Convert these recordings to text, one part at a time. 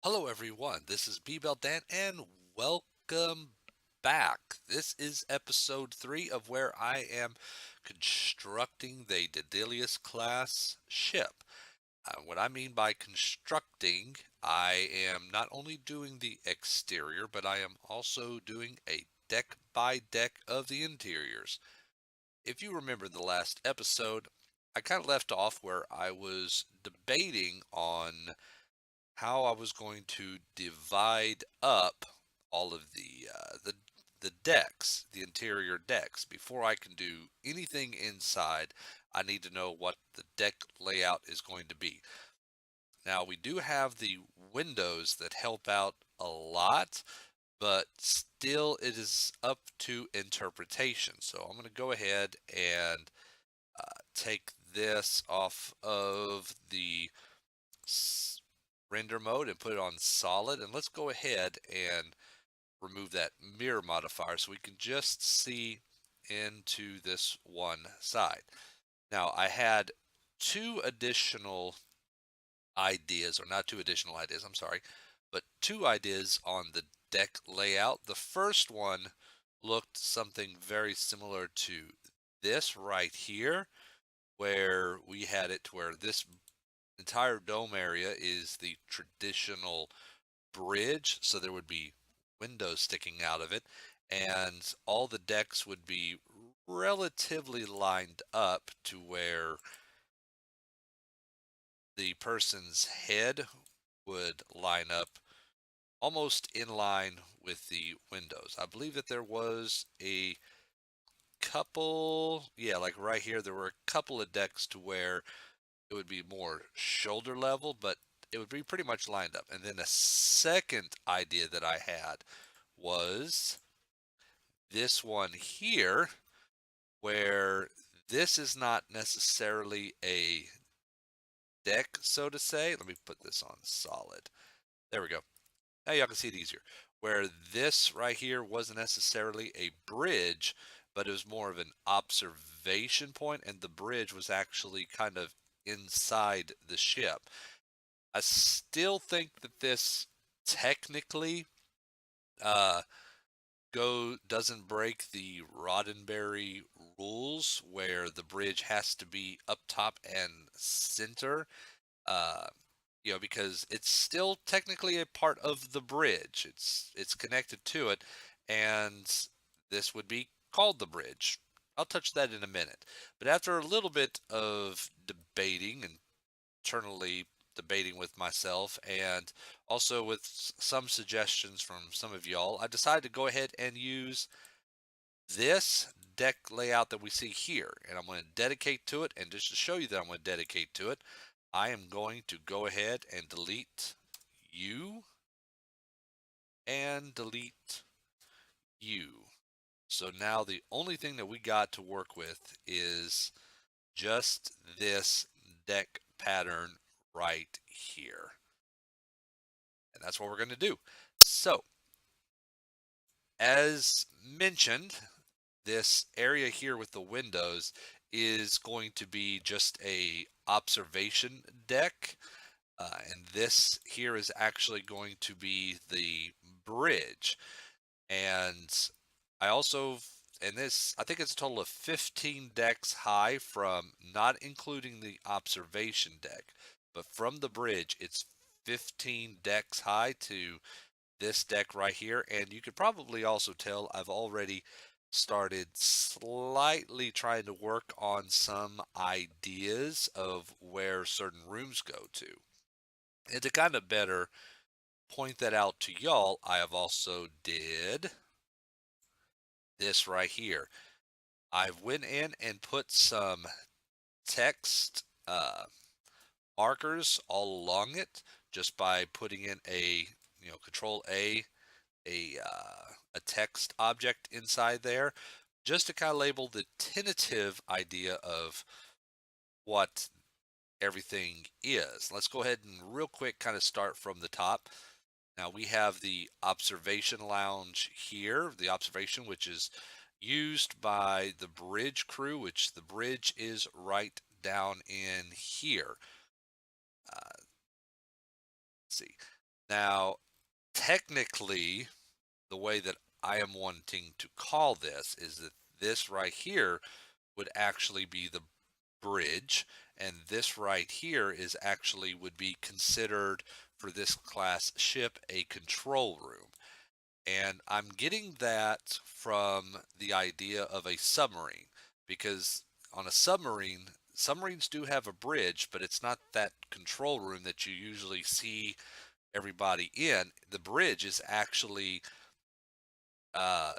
Hello, everyone. This is Bbeltdan, and welcome back. This is episode 3 of where I am constructing the Daedalus Class ship. What I mean by constructing, I am not only doing the exterior, but I am also doing a deck by deck of the interiors. If you remember the last episode, I kind of left off where I was debating on how I was going to divide up all of the decks, the interior decks. Before I can do anything inside, I need to know what the deck layout is going to be. Now, we do have the windows that help out a lot, but still it is up to interpretation. So I'm going to go ahead and take this off of the render mode and put it on solid, and let's go ahead and remove that mirror modifier so we can just see into this one side. Now I had two additional ideas, or not two additional ideas, I'm sorry, but two ideas on the deck layout. The first one looked something very similar to this right here, where we had it to where this entire dome area is the traditional bridge, so there would be windows sticking out of it, and all the decks would be relatively lined up to where the person's head would line up almost in line with the windows. I believe that there was a couple, yeah, like right here, there were a couple of decks to where it would be more shoulder level, but it would be pretty much lined up. And then a second idea that I had was this one here, where this is not necessarily a deck, so to say. Let me put this on solid. There we go. Now y'all can see it easier. Where this right here wasn't necessarily a bridge, but it was more of an observation point, and the bridge was actually kind of inside the ship. I still think that this technically uh, doesn't break the Roddenberry rules where the bridge has to be up top and center. Uh, because it's still technically a part of the bridge. It's connected to it, and this would be called the bridge. I'll touch that in a minute. But after a little bit of debating and internally debating with myself and also with some suggestions from some of y'all, I decided to go ahead and use this deck layout that we see here. And I'm going to dedicate to it. And just to show you that I'm going to dedicate to it, I am going to go ahead and delete you and delete you. So now the only thing that we got to work with is just this deck pattern right here. And that's what we're going to do. So, as mentioned, this area here with the windows is going to be just a observation deck. And this here is actually going to be the bridge. And I also, and this, I think it's a total of 15 decks high from not including the observation deck, but from the bridge, it's 15 decks high to this deck right here. And you could probably also tell I've already started slightly trying to work on some ideas of where certain rooms go to. And to kind of better point that out to y'all, I have also did this right here. I've went in and put some text markers all along it just by putting in a control a text object inside there, just to kind of label the tentative idea of what everything is. Let's go ahead and real quick kind of start from the top. Now we have the observation lounge here, the observation which is used by the bridge crew, which the bridge is right down in here. Let's see. Now, technically, the way that I am wanting to call this is that this right here would actually be the bridge, and this right here is actually would be considered for this class ship a control room. And I'm getting that from the idea of a submarine, because on a submarine, submarines do have a bridge, but it's not that control room that you usually see everybody in. The bridge is actually, uh,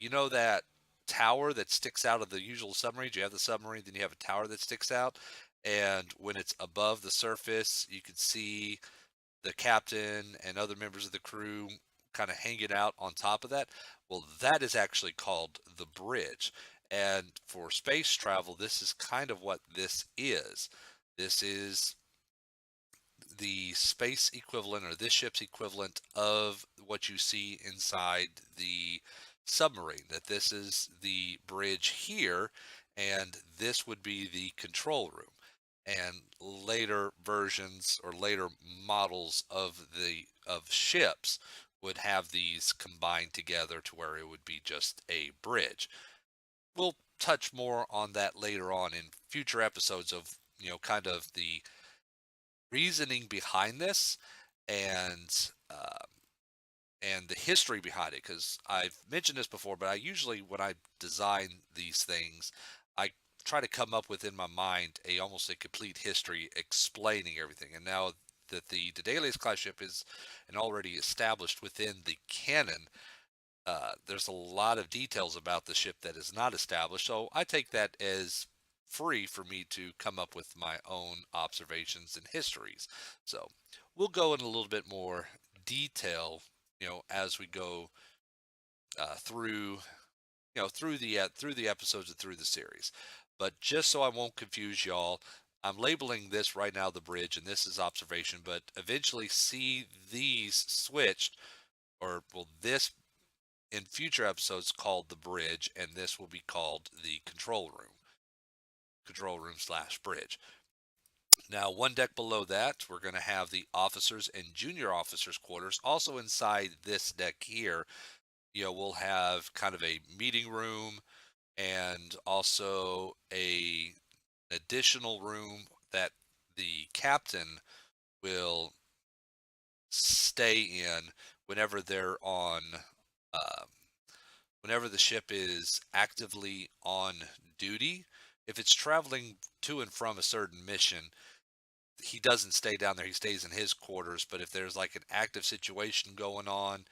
that tower that sticks out of the usual submarines. You have the submarine, then you have a tower that sticks out, and when it's above the surface, you can see the captain and other members of the crew kind of hanging out on top of that. Well, that is actually called the bridge. And for space travel, this is kind of what this is. This is the space equivalent, or this ship's equivalent of what you see inside the submarine. That this is the bridge here, and this would be the control room. And later versions or later models of ships would have these combined together to where it would be just a bridge. We'll touch more on that later on in future episodes of, kind of the reasoning behind this, and and the history behind it, because I've mentioned this before, but I usually, when I design these things, I try to come up with in my mind almost a complete history explaining everything. And now that the Daedalus class ship is and already established within the canon, there's a lot of details about the ship that is not established. So I take that as free for me to come up with my own observations and histories. So we'll go in a little bit more detail, as we go through, through the episodes and through the series. But just so I won't confuse y'all, I'm labeling this right now the bridge, and this is observation. But eventually, see these switched, or well, this in future episodes called the bridge, and this will be called the control room slash bridge. Now, one deck below that, we're going to have the officers and junior officers quarters. Also inside this deck here, we'll have kind of a meeting room, and also a additional room that the captain will stay in whenever they're on, uh, whenever the ship is actively on duty. If it's traveling to and from a certain mission, he doesn't stay down there. He stays in his quarters. But if there's like an active situation going on,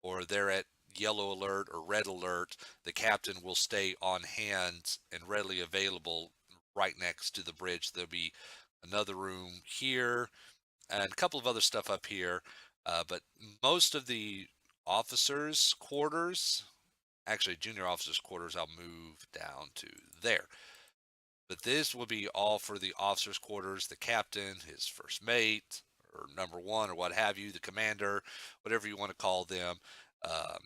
or they're at yellow alert or red alert, the captain will stay on hand and readily available right next to the bridge. There'll be another room here and a couple of other stuff up here. But most of the officers' quarters, actually junior officers' quarters, I'll move down to there. But this will be all for the officers' quarters, the captain, his first mate, or number one, or what have you, the commander, whatever you want to call them, um,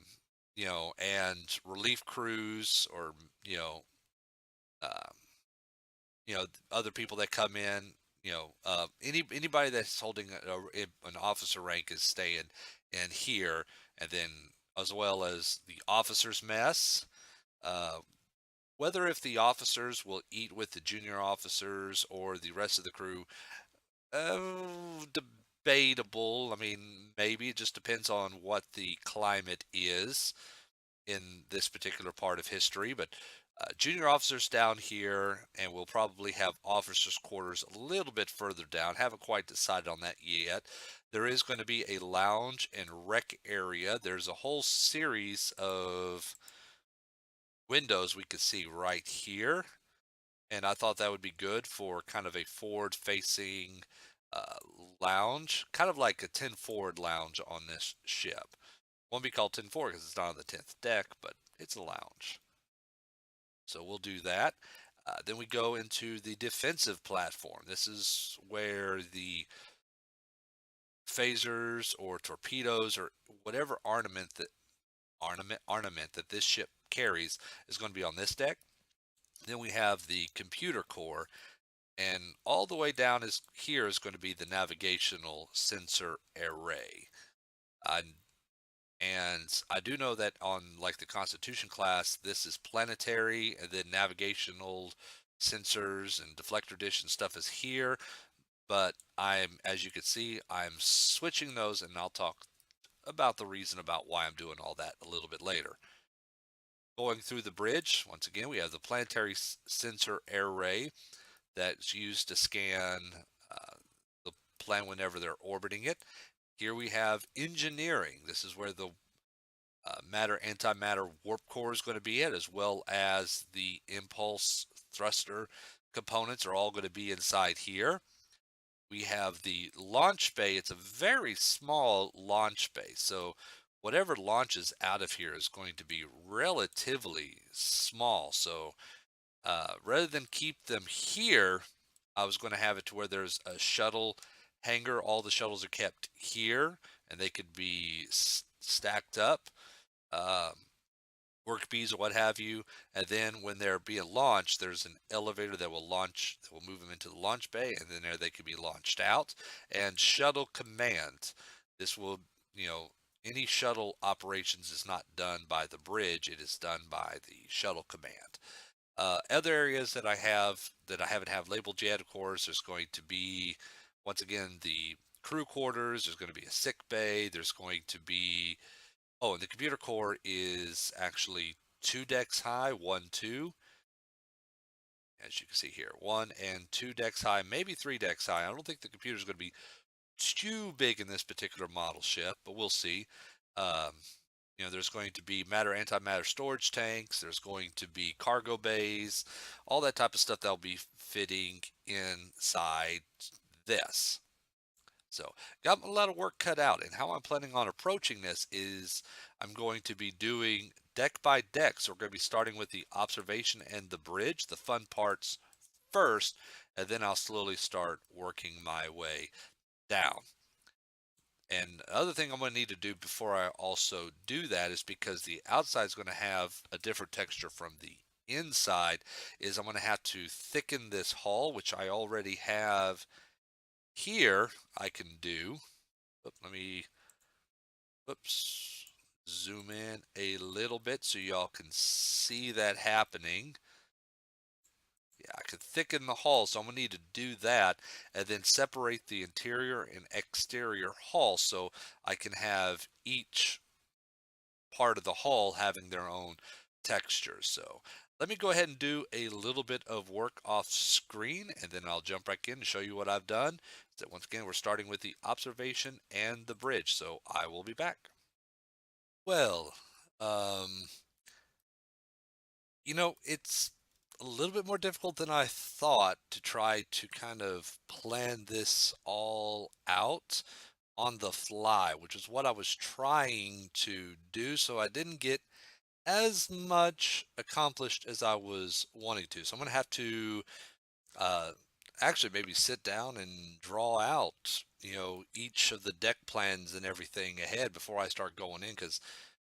and relief crews, or um, other people that come in. Anybody that's holding an officer rank is staying in here, and then as well as the officers' mess. Uh, Whether if the officers will eat with the junior officers or the rest of the crew, debatable. I mean, maybe it just depends on what the climate is in this particular part of history. But junior officers down here, and we'll probably have officers' quarters a little bit further down. Haven't quite decided on that yet. There is going to be a lounge and rec area. There's a whole series of windows we could see right here, and I thought that would be good for kind of a forward-facing uh, lounge, kind of like a 10 forward lounge on this ship. Won't be called 10 forward because it's not on the 10th deck, but it's a lounge. So we'll do that. Then we go into the defensive platform. This is where the phasers or torpedoes or whatever ornament that this ship carries is going to be on this deck. Then we have the computer core, and all the way down is here is going to be the navigational sensor array. I And I do know that on like the Constitution class, this is planetary, and then navigational sensors and deflector dish and stuff is here. But as you can see, I'm switching those, and I'll talk about the reason about why I'm doing all that a little bit later. Going through the bridge, once again, we have the planetary sensor array that's used to scan the planet whenever they're orbiting it. Here we have engineering. This is where the matter antimatter warp core is going to be at, as well as the impulse thruster components are all going to be inside here. We have the launch bay. It's a very small launch bay, so whatever launches out of here is going to be relatively small. So rather than keep them here, I was going to have it to where there's a shuttle hangar. All the shuttles are kept here, and they could be stacked up. Um, Work bees or what have you, and then when they're being launched, there's an elevator that will move them into the launch bay, and then there they can be launched out. And shuttle command, this will, you know, any shuttle operations is not done by the bridge, it is done by the shuttle command. Other areas that I haven't have labeled yet, of course, there's going to be, once again, the crew quarters, there's going to be a sick bay, there's going to be, oh, and the computer core is actually 2 decks high, 1, 2. As you can see here, 1 and 2 decks high, maybe 3 decks high. I don't think the computer is going to be too big in this particular model ship, but we'll see. Um, there's going to be matter antimatter storage tanks. There's going to be cargo bays, all that type of stuff that'll be fitting inside this. So got a lot of work cut out, and how I'm planning on approaching this is I'm going to be doing deck by deck. So we're going to be starting with the observation and the bridge, the fun parts first, and then I'll slowly start working my way down. And the other thing I'm going to need to do before I also do that is, because the outside is going to have a different texture from the inside, is I'm going to have to thicken this hull, which I already have here. I can do. Let me, oops, zoom in a little bit so y'all can see that happening. Yeah, I could thicken the hull, so I'm going to need to do that, and then separate the interior and exterior hull so I can have each part of the hull having their own texture. So let me go ahead and do a little bit of work off screen, and then I'll jump back in and show you what I've done. So once again, we're starting with the observation and the bridge, so I will be back. Well, um, it's a little bit more difficult than I thought to try to kind of plan this all out on the fly, which is what I was trying to do. So I didn't get as much accomplished as I was wanting to. So I'm going to have to uh, actually maybe sit down and draw out, each of the deck plans and everything ahead before I start going in. Because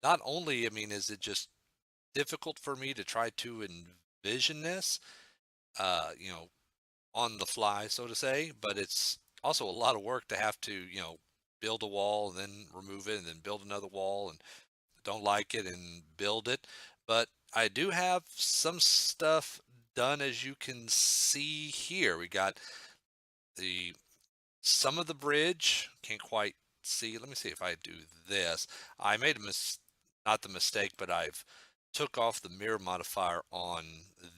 not only, I mean, is it just difficult for me to try to envision this, uh, you know, on the fly, so to say, but it's also a lot of work to have to, build a wall and then remove it and then build another wall and don't like it and build it. But I do have some stuff done, as you can see here. We got the some of the bridge, can't quite see. Let me see if I do this. I made a not the mistake, but I've took off the mirror modifier on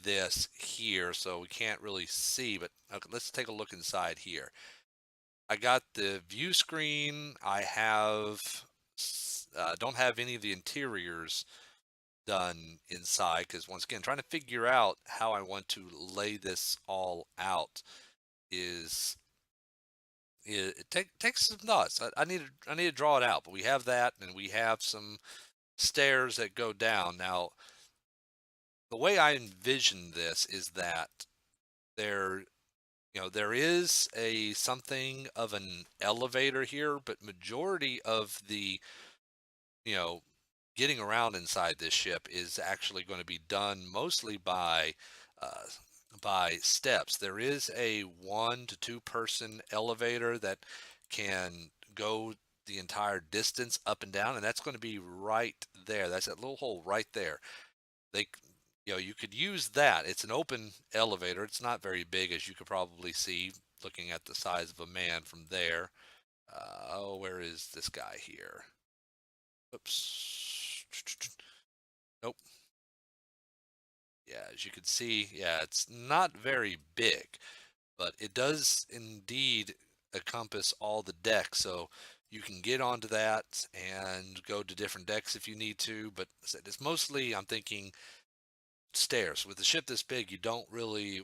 this here, so we can't really see. But okay, let's take a look inside here. I got the view screen. I have don't have any of the interiors done inside, because once again, trying to figure out how I want to lay this all out is takes some thoughts. I need to draw it out, but we have that, and we have some stairs that go down. Now, the way I envision this is that there there is a something of an elevator here, but majority of the you know getting around inside this ship is actually going to be done mostly uh, by steps. There is a 1 to 2 person elevator that can go the entire distance up and down, and that's going to be right there. That's that little hole right there. They, you could use that. It's an open elevator. It's not very big, as you could probably see looking at the size of a man from there. Oh, where is this guy here? Oops. Nope. Yeah, as you can see, yeah, it's not very big, but it does indeed encompass all the decks. So you can get onto that and go to different decks if you need to. But it's mostly, I'm thinking, stairs. With a ship this big, you don't really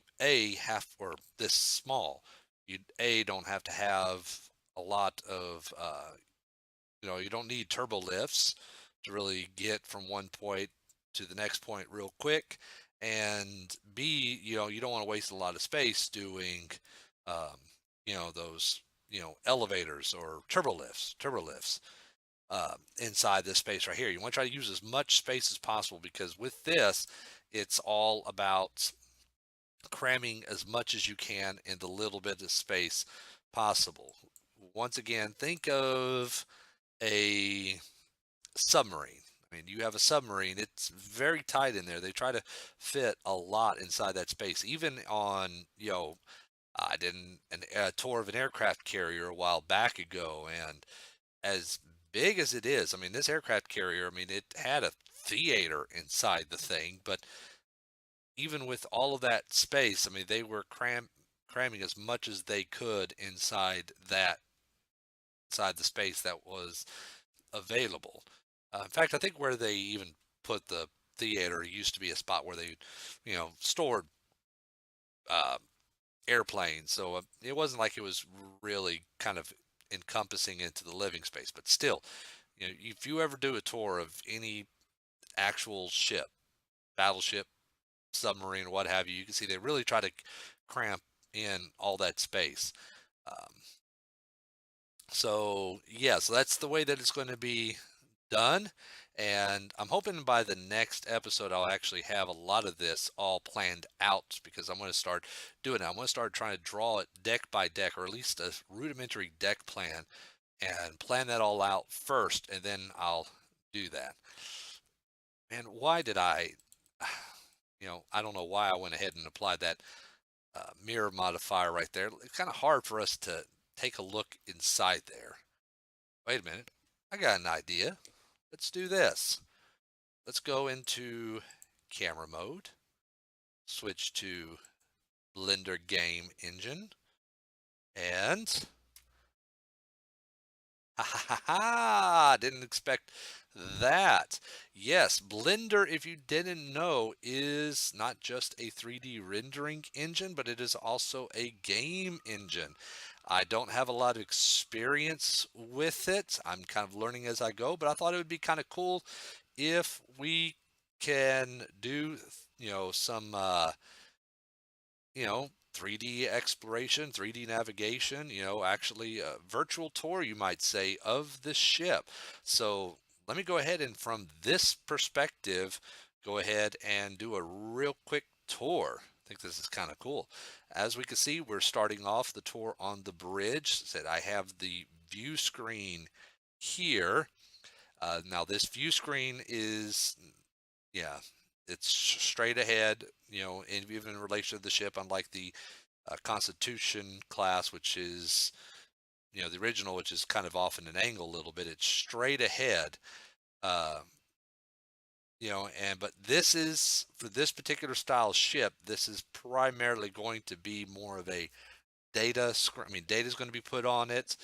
or this small. You don't have to have a lot of you don't need turbo lifts to really get from one point to the next point real quick. And B, you don't want to waste a lot of space doing, um, those, elevators or turbo lifts inside this space right here. You want to try to use as much space as possible, because with this, it's all about cramming as much as you can in the little bit of space possible. Once again, think of a submarine. I mean, you have a submarine, it's very tight in there. They try to fit a lot inside that space. Even on, I did a tour of an aircraft carrier a while back ago, and as big as it is, I mean, this aircraft carrier, I mean, it had a theater inside the thing, but even with all of that space, I mean, they were cramming as much as they could inside the space that was available. In fact, I think where they even put the theater used to be a spot where they, stored uh, airplanes. So it wasn't like it was really kind of encompassing into the living space. But still, if you ever do a tour of any actual ship, battleship, submarine, what have you, you can see they really try to cramp in all that space. Um, so yeah, so that's the way that it's going to be done. And I'm hoping by the next episode, I'll actually have a lot of this all planned out, because I'm going to start doing it. I'm going to start trying to draw it deck by deck, or at least a rudimentary deck plan, and plan that all out first, and then I'll do that. And why did I don't know why I went ahead and applied that mirror modifier right there. It's kind of hard for us to take a look inside there. Wait a minute. I got an idea. Let's do this. Let's go into camera mode, switch to Blender game engine, and ha ha ha ha! Didn't expect that. Yes, Blender, if you didn't know, is not just a 3D rendering engine, but it is also a game engine. I don't have a lot of experience with it. I'm kind of learning as I go, but I thought it would be kind of cool if we can do, some, 3D exploration, 3D navigation, actually a virtual tour, you might say, of the ship. So let me go ahead and from this perspective, go ahead and do a real quick tour. I think this is kind of cool. As we can see, we're starting off the tour on the bridge. Said I have the view screen here. Now this view screen is, yeah, it's straight ahead, and even in relation to the ship, unlike the Constitution class, which is, the original, which is kind of off in an angle a little bit. It's straight ahead, uh, but this is, for this particular style ship, this is primarily going to be more of a data screen. I mean, data is going to be put on it.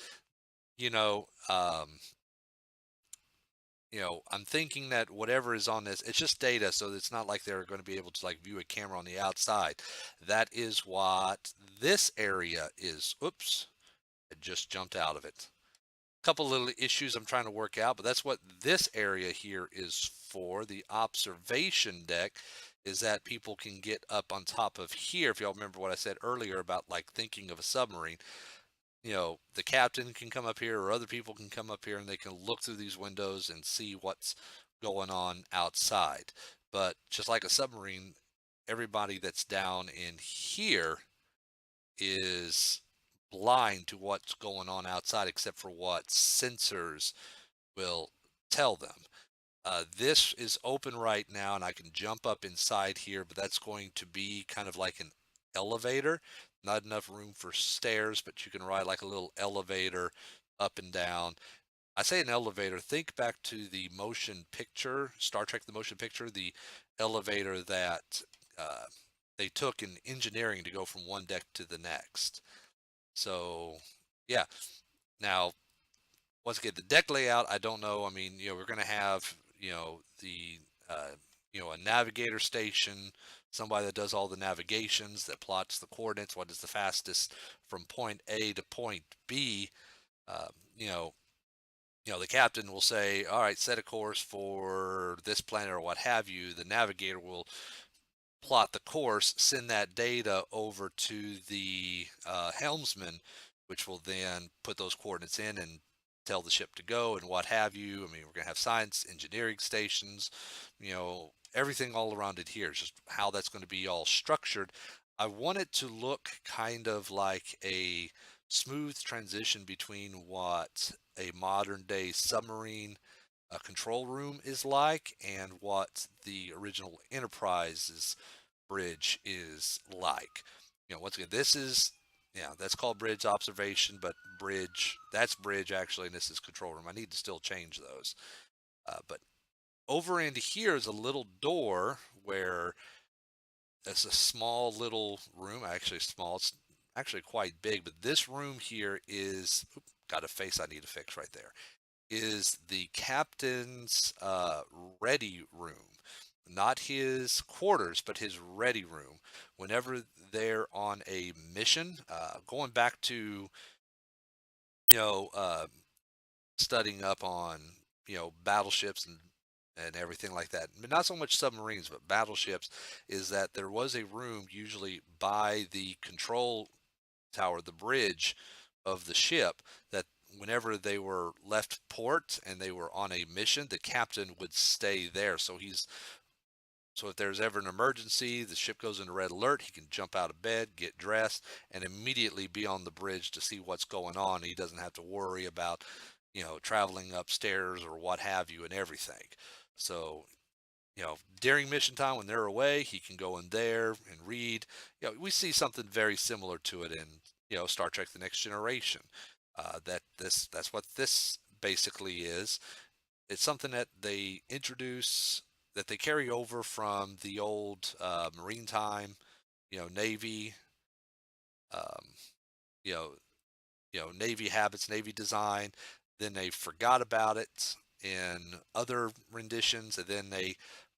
You know, um, I'm thinking that whatever is on this, it's just data, so it's not like they're going to be able to like view a camera on the outside. That is what this area is. Oops, I just jumped out of it. Couple little issues I'm trying to work out, but that's what this area here is for. The observation deck is that people can get up on top of here. If y'all remember what I said earlier about like thinking of a submarine, the captain can come up here, or other people can come up here, and they can look through these windows and see what's going on outside. But just like a submarine, everybody that's down in here is blind to what's going on outside except for what sensors will tell them. This is open right now, and I can jump up inside here, but that's going to be kind of like an elevator. Not enough room for stairs, but you can ride like a little elevator up and down. I say an elevator, think back to the motion picture, Star Trek the motion picture, the elevator that uh, they took in engineering to go from one deck to the next. So, yeah. Now, once again, the deck layout, I don't know. I mean, we're going to have, uh, a navigator station, somebody that does all the navigations, that plots the coordinates, what is the fastest from point A to point B. Uh, you know, the captain will say, all right, set a course for this planet or what have you. The navigator will plot the course, send that data over to the helmsman, which will then put those coordinates in and tell the ship to go and what have you. I mean, we're going to have science, engineering stations, everything all around it here. It's just how that's going to be all structured. I want it to look kind of like a smooth transition between what a modern day submarine control room is like and what the original Enterprise's bridge is like. Once again, this is, that's called bridge observation, but that's bridge actually, and this is control room. I need to still change those. But over into here is a little door where it's a small little room, actually small, it's actually quite big, but this room here is, got a face I need to fix right there, is the captain's ready room. Not his quarters, but his ready room. Whenever they're on a mission, going back to, you know, uh, studying up on, battleships and everything like that. But not so much submarines, but battleships, is that there was a room usually by the control tower, the bridge of the ship, that whenever they were left port and they were on a mission, the captain would stay there. So if there's ever an emergency, the ship goes into red alert, he can jump out of bed, get dressed, and immediately be on the bridge to see what's going on. He doesn't have to worry about, traveling upstairs or what have you and everything. So, during mission time when they're away, he can go in there and read. We see something very similar to it in, Star Trek: The Next Generation. That's what this basically is. It's something that they introduce, that they carry over from the old Marine time, Navy, um, you know, Navy habits, Navy design. Then they forgot about it in other renditions, and then they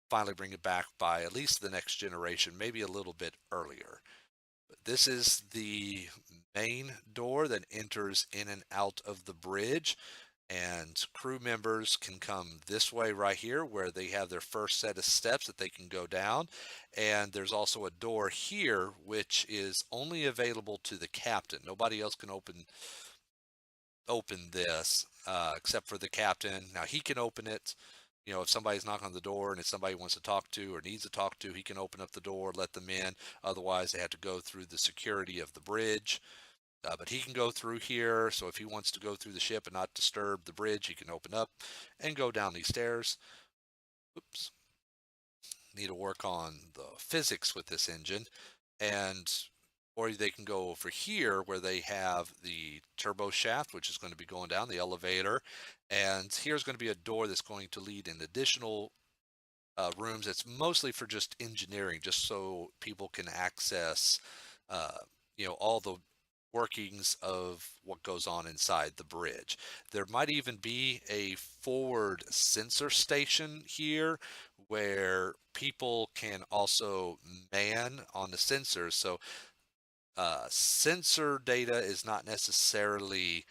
finally bring it back by at least the Next Generation, maybe a little bit earlier. But this is the main door that enters in and out of the bridge, and crew members can come this way right here where they have their first set of steps that they can go down. And there's also a door here which is only available to the captain. Nobody else can open this except for the captain. Now he can open it. If somebody's knocking on the door and it's somebody he wants to talk to or needs to talk to, he can open up the door, let them in. Otherwise, they have to go through the security of the bridge. But he can go through here, so if he wants to go through the ship and not disturb the bridge, he can open up and go down these stairs. Oops. Need to work on the physics with this engine. And or they can go over here where they have the turbo shaft, which is going to be going down the elevator. And here's going to be a door that's going to lead in additional rooms. It's mostly for just engineering, just so people can access, all the workings of what goes on inside the bridge. There might even be a forward sensor station here where people can also man on the sensors. So sensor data is not necessarily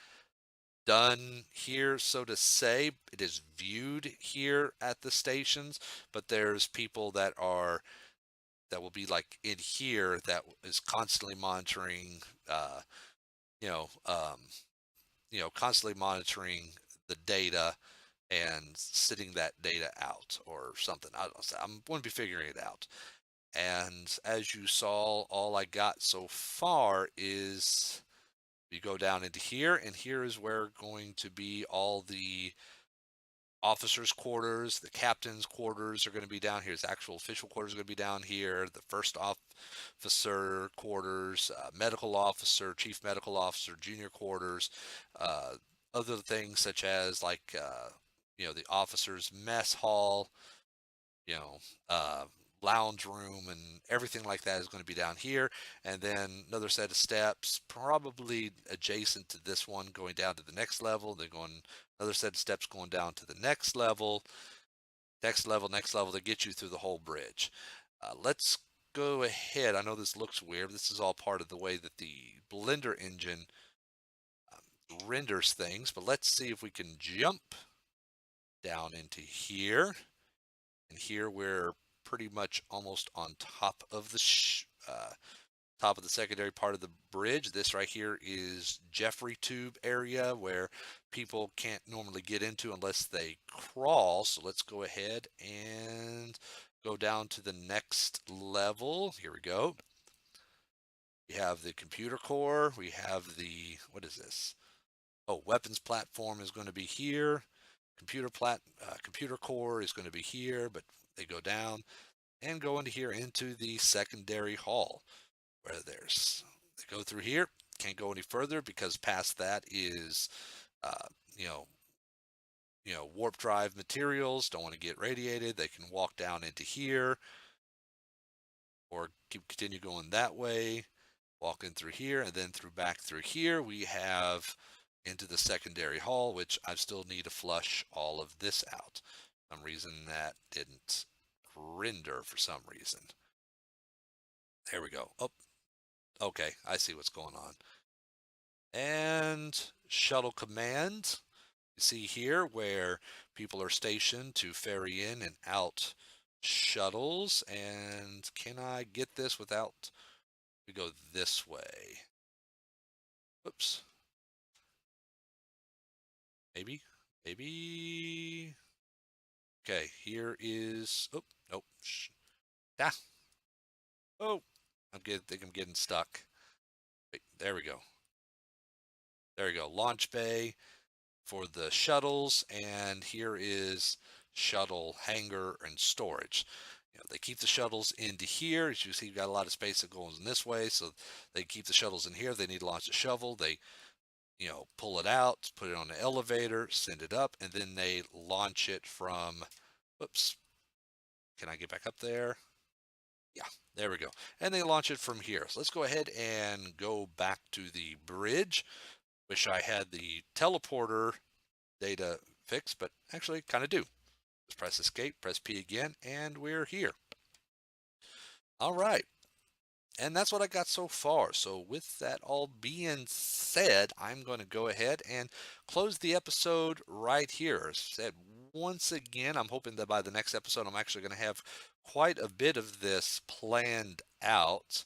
done here, so to say. It is viewed here at the stations, but there's people that will be like in here that is constantly monitoring, you know, um, constantly monitoring the data and sitting that data out or something. I don't know. I'm going to be figuring it out. And as you saw, all I got so far is You go down into here, and here is where going to be all the officers' quarters, the captain's quarters are going to be down here. His actual official quarters are going to be down here. The first officer quarters, medical officer, chief medical officer, junior quarters, uh, other things such as like the officers' mess hall, you know, uh, lounge room and everything like that is going to be down here. And then another set of steps, probably adjacent to this one, going down to the next level. They're going another set of steps going down to the next level, next level to get you through the whole bridge. Let's go ahead. I know this looks weird. This is all part of the way that the Blender engine renders things, but let's see if we can jump down into here. And here we're pretty much almost on top of the secondary part of the bridge. This right here is Jeffrey Tube area where people can't normally get into unless they crawl. So let's go ahead and go down to the next level. Here we go. We have the computer core. We have the, what is this? Oh, weapons platform is going to be here. Computer core is going to be here, but they go down and go into here into the secondary hall where they go through here. Can't go any further because past that is uh, you know warp drive materials. Don't want to get radiated. They can walk down into here or continue going that way, walk in through here, and then back through here we have into the secondary hall, which I still need to flush all of this out. For some reason that didn't render for some reason. There we go. Oh, okay, I see what's going on. And shuttle command. You see here where people are stationed to ferry in and out shuttles. And can I get this without, we go this way. Whoops. Maybe. Okay, here is, oh, nope. Ah. Oh, I think I'm getting stuck. Wait, there we go. There we go. Launch bay for the shuttles, and here is shuttle hangar and storage. They keep the shuttles into here. As you see, you've got a lot of space that goes in this way, so they keep the shuttles in here. They need to launch a shovel. They pull it out, put it on the elevator, send it up, and then they launch it from, whoops, can I get back up there? Yeah, there we go. And they launch it from here. So let's go ahead and go back to the bridge. Wish I had the teleporter data fixed, but actually kind of do. Let's press escape, press P again, and we're here. All right. And that's what I got so far. So with that all being said, I'm going to go ahead and close the episode right here. As I said, once again, I'm hoping that by the next episode, I'm actually going to have quite a bit of this planned out.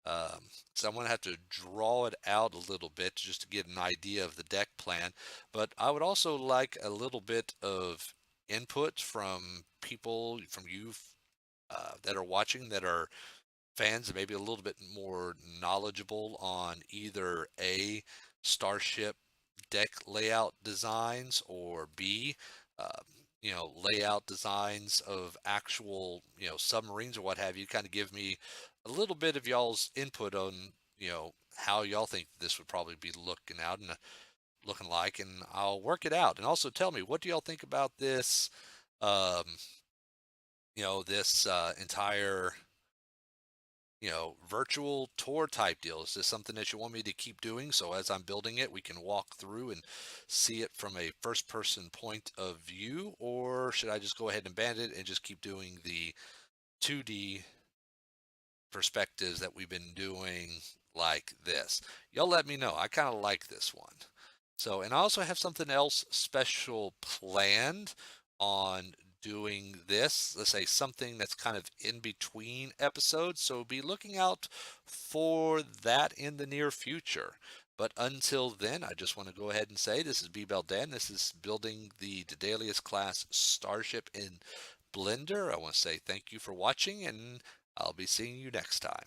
So I'm going to have to draw it out a little bit just to get an idea of the deck plan. But I would also like a little bit of input from people, from you that are watching, that are fans and maybe a little bit more knowledgeable on either A, starship deck layout designs, or B, layout designs of actual, submarines or what have you. Kind of give me a little bit of y'all's input on, how y'all think this would probably be looking out and looking like, and I'll work it out. And also tell me, what do y'all think about this, this entire virtual tour type deal? Is this something that you want me to keep doing? So as I'm building it, we can walk through and see it from a first person point of view, or should I just go ahead and ban it and just keep doing the 2D perspectives that we've been doing like this? Y'all let me know. I kind of like this one. So, and I also have something else special planned on doing this, let's say something that's kind of in between episodes, so be looking out for that in the near future. But until then, I just want to go ahead and say this is Bbeltdan. This is building the Daedalus class starship in Blender. I want to say thank you for watching, and I'll be seeing you next time.